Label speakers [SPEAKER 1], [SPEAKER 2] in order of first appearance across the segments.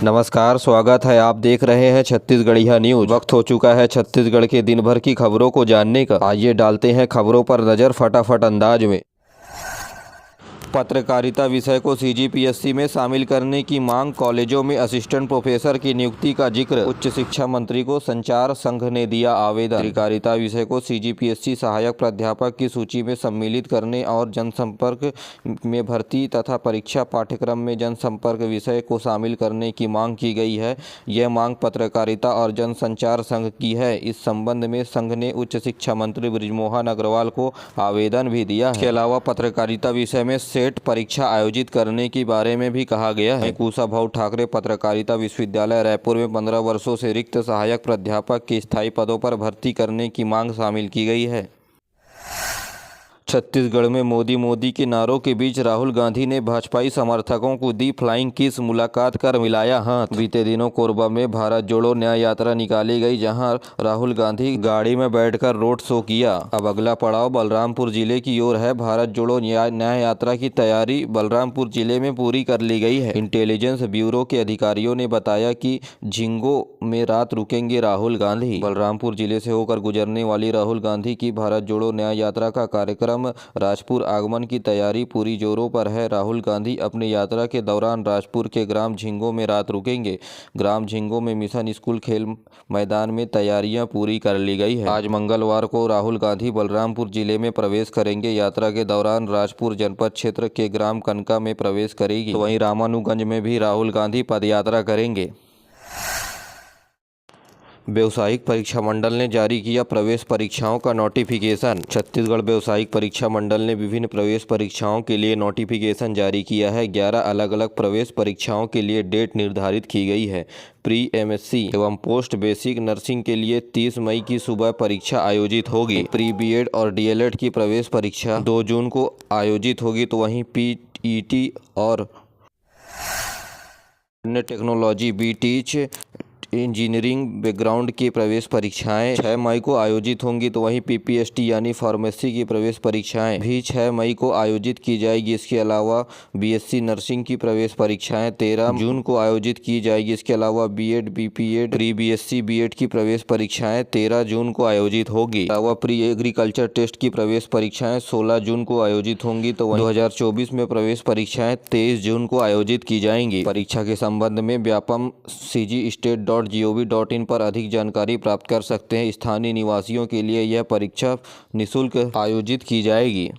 [SPEAKER 1] नमस्कार, स्वागत है। आप देख रहे हैं छत्तीसगढ़िया न्यूज। वक्त हो चुका है छत्तीसगढ़ के दिन भर की खबरों को जानने का। आइए डालते हैं खबरों पर नजर फटाफट अंदाज में। पत्रकारिता विषय को सीजीपीएससी में शामिल करने की मांग। कॉलेजों में असिस्टेंट प्रोफेसर की नियुक्ति का जिक्र। उच्च शिक्षा मंत्री को संचार संघ ने दिया आवेदन। पत्रकारिता विषय को सीजीपीएससी सहायक प्राध्यापक की सूची में सम्मिलित करने और जनसंपर्क में भर्ती तथा परीक्षा पाठ्यक्रम में जनसंपर्क विषय को शामिल करने की मांग की गई है। यह मांग पत्रकारिता और जनसंचार संघ की है। इस संबंध में संघ ने उच्च शिक्षा मंत्री बृजमोहन अग्रवाल को आवेदन भी दिया है। इसके अलावा पत्रकारिता विषय में सेट परीक्षा आयोजित करने के बारे में भी कहा गया है। कुशाभाऊ ठाकरे पत्रकारिता विश्वविद्यालय रायपुर में 15 वर्षों से रिक्त सहायक प्राध्यापक के स्थायी पदों पर भर्ती करने की मांग शामिल की गई है। छत्तीसगढ़ में मोदी के नारों के बीच राहुल गांधी ने भाजपाई समर्थकों को दी फ्लाइंग किस, मुलाकात कर मिलाया हाथ। बीते दिनों कोरबा में भारत जोड़ो न्याय यात्रा निकाली गई, जहां राहुल गांधी गाड़ी में बैठकर रोड शो किया। अब अगला पड़ाव बलरामपुर जिले की ओर है। भारत जोड़ो न्याय यात्रा की तैयारी बलरामपुर जिले में पूरी कर ली गई है। इंटेलिजेंस ब्यूरो के अधिकारियों ने बताया कि झिंगो में रात रुकेंगे राहुल गांधी। बलरामपुर जिले से होकर गुजरने वाली राहुल गांधी की भारत जोड़ो न्याय यात्रा का कार्यक्रम राजपुर आगमन की तैयारी पूरी जोरों पर है। राहुल गांधी अपनी यात्रा के दौरान राजपुर के ग्राम झिंगो में रात रुकेंगे। ग्राम झिंगो में मिशन स्कूल खेल मैदान में तैयारियां पूरी कर ली गई है। आज मंगलवार को राहुल गांधी बलरामपुर जिले में प्रवेश करेंगे। यात्रा के दौरान राजपुर जनपद क्षेत्र के ग्राम कनका में प्रवेश करेगी। तो वहीं रामानुगंज में भी राहुल गांधी पदयात्रा करेंगे। व्यावसायिक परीक्षा मंडल ने जारी किया प्रवेश परीक्षाओं का नोटिफिकेशन। छत्तीसगढ़ व्यावसायिक परीक्षा मंडल ने विभिन्न प्रवेश परीक्षाओं के लिए नोटिफिकेशन जारी किया है। 11 अलग अलग प्रवेश परीक्षाओं के लिए डेट निर्धारित की गई है। प्री एमएससी एवं पोस्ट बेसिक नर्सिंग के लिए 30 मई की सुबह परीक्षा आयोजित होगी। प्री बीएड और डीएलएड की प्रवेश परीक्षा 2 जून को आयोजित होगी। तो वहीं पीईटी और टेक्नोलॉजी बीटीच इंजीनियरिंग बैकग्राउंड की प्रवेश परीक्षाएं 6 मई को आयोजित होंगी। तो वहीं पीपीएसटी यानी फार्मेसी की प्रवेश परीक्षाएं भी 6 मई को आयोजित की जाएगी। इसके अलावा बीएससी नर्सिंग की प्रवेश परीक्षाएं 13 जून को आयोजित की जाएगी। इसके अलावा BEd BPEd pre BSc BEd की प्रवेश परीक्षाएं 13 जून को आयोजित होगी। अलावा प्री एग्रीकल्चर टेस्ट की प्रवेश परीक्षाएं 16 जून को आयोजित होंगी। तो 2024 में प्रवेश परीक्षाएं 23 जून को आयोजित की जाएंगी। परीक्षा के संबंध में व्यापम CGState.gov.in पर अधिक जानकारी प्राप्त कर सकते हैं। स्थानीय निवासियों के लिए यह परीक्षा निःशुल्क आयोजित की जाएगी।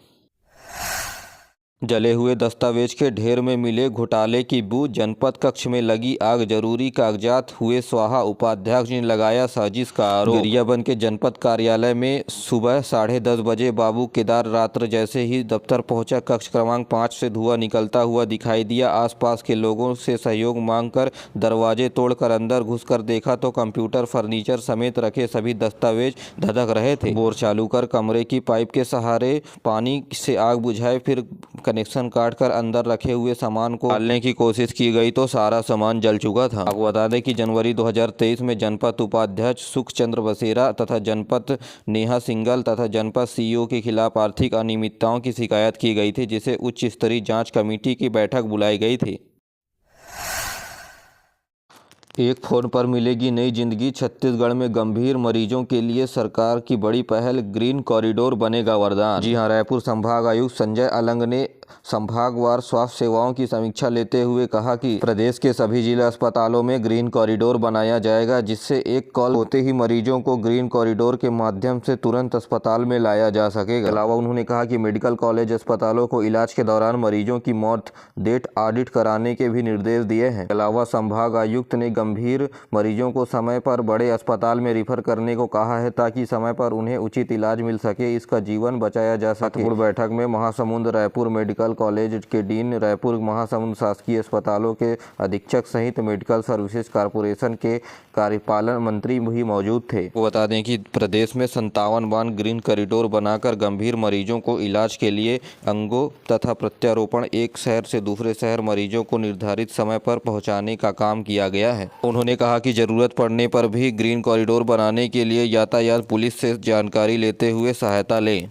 [SPEAKER 1] जले हुए दस्तावेज के ढेर में मिले घोटाले की बू। जनपद कक्ष में लगी आग, जरूरी कागजात हुए स्वाहा। उपाध्यक्ष ने लगाया साजिश का आरोप। गरियाबंद के जनपद कार्यालय में सुबह 10:30 बजे बाबू केदार रात्र जैसे ही दफ्तर पहुंचा, कक्ष क्रमांक 5 से धुआं निकलता हुआ दिखाई दिया। आसपास के लोगों से सहयोग मांगकर दरवाजे तोड़कर अंदर घुसकर देखा तो कंप्यूटर, फर्नीचर समेत रखे सभी दस्तावेज धधक रहे थे। बोर चालू कर कमरे की पाइप के सहारे पानी से आग बुझाए, फिर कनेक्शन काटकर अंदर रखे हुए सामान को डालने की कोशिश की गई तो सारा सामान जल चुका था। आपको बता दें कि जनवरी 2023 में जनपद उपाध्यक्ष सुखचंद्र बसेरा तथा जनपद नेहा सिंगल तथा जनपद सीईओ के खिलाफ आर्थिक अनियमितताओं की शिकायत की गई थी, जिसे उच्च स्तरीय जांच कमेटी की बैठक बुलाई गई थी। एक फोन पर मिलेगी नई जिंदगी। छत्तीसगढ़ में गंभीर मरीजों के लिए सरकार की बड़ी पहल, ग्रीन कॉरिडोर बनेगा वरदान। जी हां, रायपुर संभाग आयुक्त संजय अलंग ने संभागवार स्वास्थ्य सेवाओं की समीक्षा लेते हुए कहा कि प्रदेश के सभी जिला अस्पतालों में ग्रीन कॉरिडोर बनाया जाएगा, जिससे एक कॉल होते ही मरीजों को ग्रीन कॉरिडोर के माध्यम से तुरंत अस्पताल में लाया जा सकेगा। अलावा उन्होंने कहा कि मेडिकल कॉलेज अस्पतालों को इलाज के दौरान मरीजों की मौत डेथ ऑडिट कराने के भी निर्देश दिए हैं। अलावा संभाग आयुक्त ने गंभीर मरीजों को समय पर बड़े अस्पताल में रिफर करने को कहा है, ताकि समय पर उन्हें उचित इलाज मिल सके, इसका जीवन बचाया जा सके। बैठक में महासमुंद रायपुर मेडिकल कॉलेज के डीन, रायपुर महासमुंद शासकीय अस्पतालों के अधीक्षक सहित मेडिकल सर्विसेज कॉर्पोरेशन के कार्यपालन मंत्री भी मौजूद थे। वो बता दें कि प्रदेश में 57 ग्रीन कॉरिडोर बनाकर गंभीर मरीजों को इलाज के लिए अंगों तथा प्रत्यारोपण एक शहर से दूसरे शहर मरीजों को निर्धारित समय पर पहुंचाने का काम किया गया है। उन्होंने कहा कि जरूरत पड़ने पर भी ग्रीन कॉरिडोर बनाने के लिए यातायात पुलिस से जानकारी लेते हुए सहायता लें।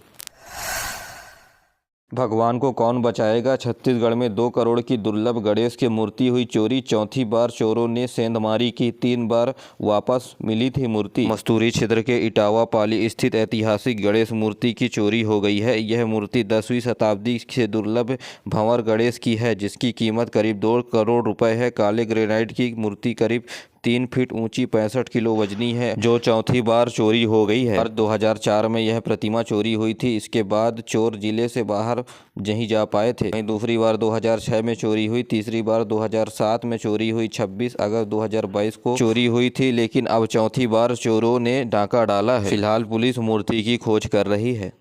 [SPEAKER 1] भगवान को कौन बचाएगा। छत्तीसगढ़ में 2 करोड़ की दुर्लभ गणेश की मूर्ति हुई चोरी। चौथी बार चोरों ने सेंधमारी की। 3 बार वापस मिली थी मूर्ति। मस्तूरी क्षेत्र के इटावा पाली स्थित ऐतिहासिक गणेश मूर्ति की चोरी हो गई है। यह मूर्ति 10वीं शताब्दी से दुर्लभ भंवर गणेश की है, जिसकी कीमत करीब 2 करोड़ रुपए है। काले ग्रेनाइट की मूर्ति करीब 3 फीट ऊंची 65 किलो वजनी है, जो चौथी बार चोरी हो गई है। 2004 में यह प्रतिमा चोरी हुई थी। इसके बाद चोर जिले से बाहर नहीं जा पाए थे। वहीं दूसरी बार 2006 में चोरी हुई। तीसरी बार 2007 में चोरी हुई। 26 अगस्त 2022 को चोरी हुई थी, लेकिन अब चौथी बार चोरों ने डाका डाला है। फिलहाल पुलिस मूर्ति की खोज कर रही है।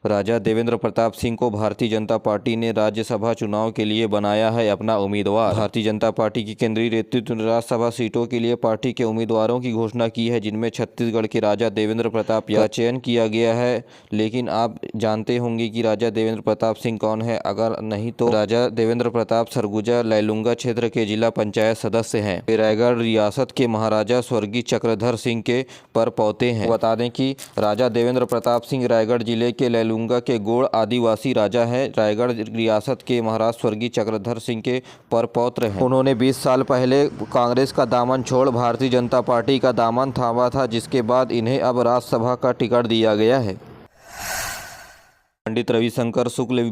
[SPEAKER 1] राजा देवेंद्र प्रताप सिंह को भारतीय जनता पार्टी ने राज्यसभा चुनाव के लिए बनाया है अपना उम्मीदवार। भारतीय जनता पार्टी की केंद्रीय नेतृत्व ने राज्यसभा सीटों के लिए पार्टी के उम्मीदवारों की घोषणा की है, जिनमें छत्तीसगढ़ के राजा देवेंद्र प्रताप का चयन किया गया है। लेकिन आप जानते होंगे कि राजा देवेंद्र प्रताप सिंह कौन है। अगर नहीं तो राजा देवेंद्र प्रताप सरगुजा लैलूंगा क्षेत्र के जिला पंचायत सदस्य हैं। वे रायगढ़ रियासत के महाराजा स्वर्गीय चक्रधर सिंह के परपौते हैं। बता दें कि राजा देवेंद्र प्रताप सिंह रायगढ़ जिले के लैलूंगा के गोड़ आदिवासी राजा हैं। रायगढ़ रियासत के महाराज स्वर्गीय चक्रधर सिंह के परपौत्र हैं। उन्होंने 20 साल पहले कांग्रेस का दामन छोड़ भारतीय जनता पार्टी का दामन थामा था, जिसके बाद इन्हें अब राज्यसभा का टिकट दिया गया है। पंडित रविशंकर शुक्ल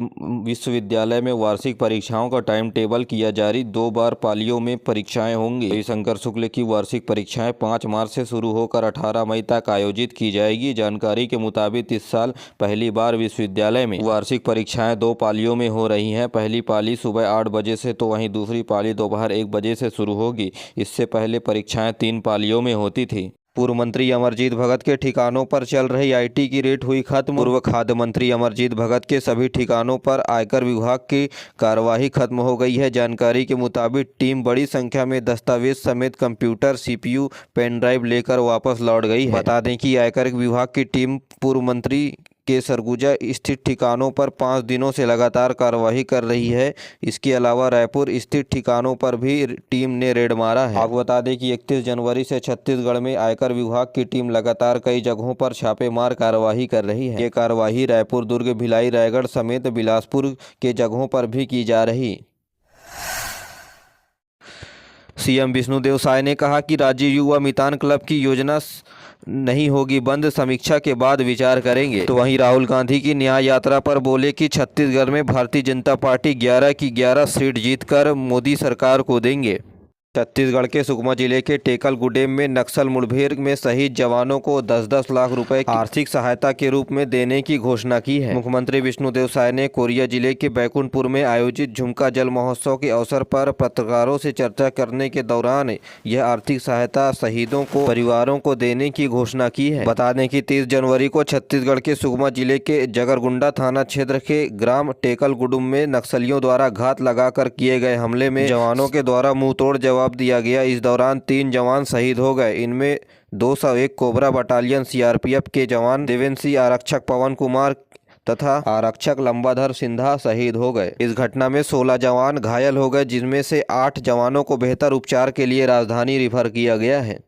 [SPEAKER 1] विश्वविद्यालय में वार्षिक परीक्षाओं का टाइम टेबल किया जारी। 2 बार पालियों में परीक्षाएं होंगी। रविशंकर शुक्ल की वार्षिक परीक्षाएं 5 मार्च से शुरू होकर 18 मई तक आयोजित की जाएगी। जानकारी के मुताबिक इस साल पहली बार विश्वविद्यालय में वार्षिक परीक्षाएं 2 पालियों में हो रही हैं। पहली पाली सुबह 8 बजे से तो वहीं दूसरी पाली दोपहर 1 बजे से शुरू होगी। इससे पहले परीक्षाएं 3 पालियों में होती थी। पूर्व मंत्री अमरजीत भगत के ठिकानों पर चल रही आईटी की रेट हुई खत्म। पूर्व खाद्य मंत्री अमरजीत भगत के सभी ठिकानों पर आयकर विभाग की कार्यवाही खत्म हो गई है। जानकारी के मुताबिक टीम बड़ी संख्या में दस्तावेज समेत कंप्यूटर, सीपीयू, पेन ड्राइव लेकर वापस लौट गई है। बता दें कि आयकर विभाग की टीम पूर्व मंत्री के सरगुजा स्थित ठिकानों पर 5 दिनों से लगातार कार्रवाई कर रही है। इसके अलावा रायपुर स्थित ठिकानों पर भी टीम ने रेड मारा है। आपको बता दें कि 31 जनवरी से छत्तीसगढ़ में आयकर विभाग की टीम लगातार कई जगहों पर छापेमार कार्रवाई कर रही है। ये कार्रवाई रायपुर, दुर्ग, भिलाई, रायगढ़ समेत बिलासपुर के जगहों पर भी की जा रही। सीएम विष्णुदेव साय ने कहा कि राज्य युवा मितान क्लब की योजना नहीं होगी बंद, समीक्षा के बाद विचार करेंगे। तो वहीं राहुल गांधी की न्याय यात्रा पर बोले कि छत्तीसगढ़ में भारतीय जनता पार्टी 11 की 11 सीट जीतकर मोदी सरकार को देंगे। छत्तीसगढ़ के सुकमा जिले के टेकलगुडेम में नक्सल मुठभेड़ में शहीद जवानों को 10-10 लाख रुपए की आर्थिक सहायता के रूप में देने की घोषणा की है। मुख्यमंत्री विष्णुदेव साय ने कोरिया जिले के बैकुंठपुर में आयोजित झुमका जल महोत्सव के अवसर पर पत्रकारों से चर्चा करने के दौरान यह आर्थिक सहायता शहीदों को परिवारों को देने की घोषणा की है। बता दें कि 30 जनवरी को छत्तीसगढ़ के सुकमा जिले के जगरगुंडा थाना क्षेत्र के ग्राम टेकलगुडुम में नक्सलियों द्वारा घात लगाकर किए गए हमले में जवानों के द्वारा मुंहतोड़ जवाब दिया गया। इस दौरान 3 जवान शहीद हो गए। इनमें 201 कोबरा बटालियन सीआरपीएफ के जवान देवेंसी, आरक्षक पवन कुमार तथा आरक्षक लंबाधर सिन्हा शहीद हो गए। इस घटना में 16 जवान घायल हो गए, जिनमें से 8 जवानों को बेहतर उपचार के लिए राजधानी रिफर किया गया है।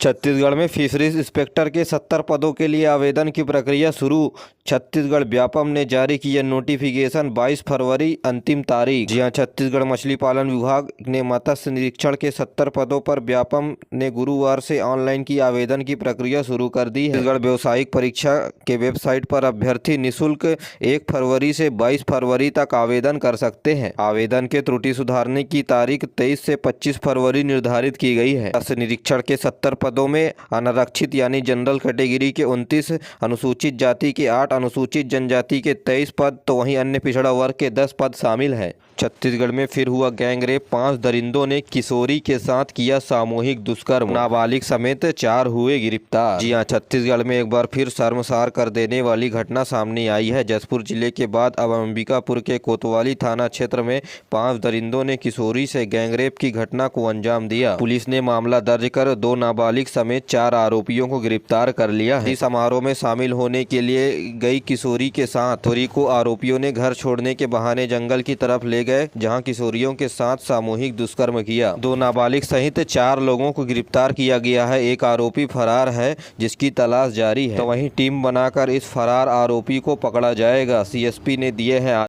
[SPEAKER 1] छत्तीसगढ़ में फिशरीज इंस्पेक्टर के 70 पदों के लिए आवेदन की प्रक्रिया शुरू। छत्तीसगढ़ व्यापम ने जारी किया नोटिफिकेशन, 22 फरवरी अंतिम तारीख। जी हां, छत्तीसगढ़ मछली पालन विभाग ने मत्स्य निरीक्षण के 70 पदों पर व्यापम ने गुरुवार से ऑनलाइन की आवेदन की प्रक्रिया शुरू कर दी है। छत्तीसगढ़ व्यावसायिक परीक्षा के वेबसाइट पर अभ्यर्थी निःशुल्क 1 फरवरी से 22 फरवरी तक आवेदन कर सकते हैं। आवेदन के त्रुटि सुधारने की तारीख 23 से 25 फरवरी निर्धारित की गई है। मत्स्य निरीक्षण के 70 पदों में अनारक्षित यानी जनरल कैटेगरी के 29, अनुसूचित जाति के 8, अनुसूचित जनजाति के 23 पद, तो वहीं अन्य पिछड़ा वर्ग के 10 पद शामिल हैं। छत्तीसगढ़ में फिर हुआ गैंगरेप, 5 दरिंदों ने किशोरी के साथ किया सामूहिक दुष्कर्म, नाबालिग समेत 4 हुए गिरफ्तार। जी हां, छत्तीसगढ़ में एक बार फिर शर्मसार कर देने वाली घटना सामने आई है। जसपुर जिले के बाद अब अंबिकापुर के कोतवाली थाना क्षेत्र में 5 दरिंदों ने किशोरी से गैंगरेप की घटना को अंजाम दिया। पुलिस ने मामला दर्ज कर 2 नाबालिग समेत 4 आरोपियों को गिरफ्तार कर लिया है। समारोह में शामिल होने के लिए गई किशोरी के साथ किशोरी को आरोपियों ने घर छोड़ने के बहाने जंगल की तरफ ले गए जहां किशोरियों के साथ सामूहिक दुष्कर्म किया। 2 नाबालिग सहित 4 लोगों को गिरफ्तार किया गया है। एक आरोपी फरार है जिसकी तलाश जारी है। तो वहीं टीम बनाकर इस फरार आरोपी को पकड़ा जाएगा। CSP ने दिए हैं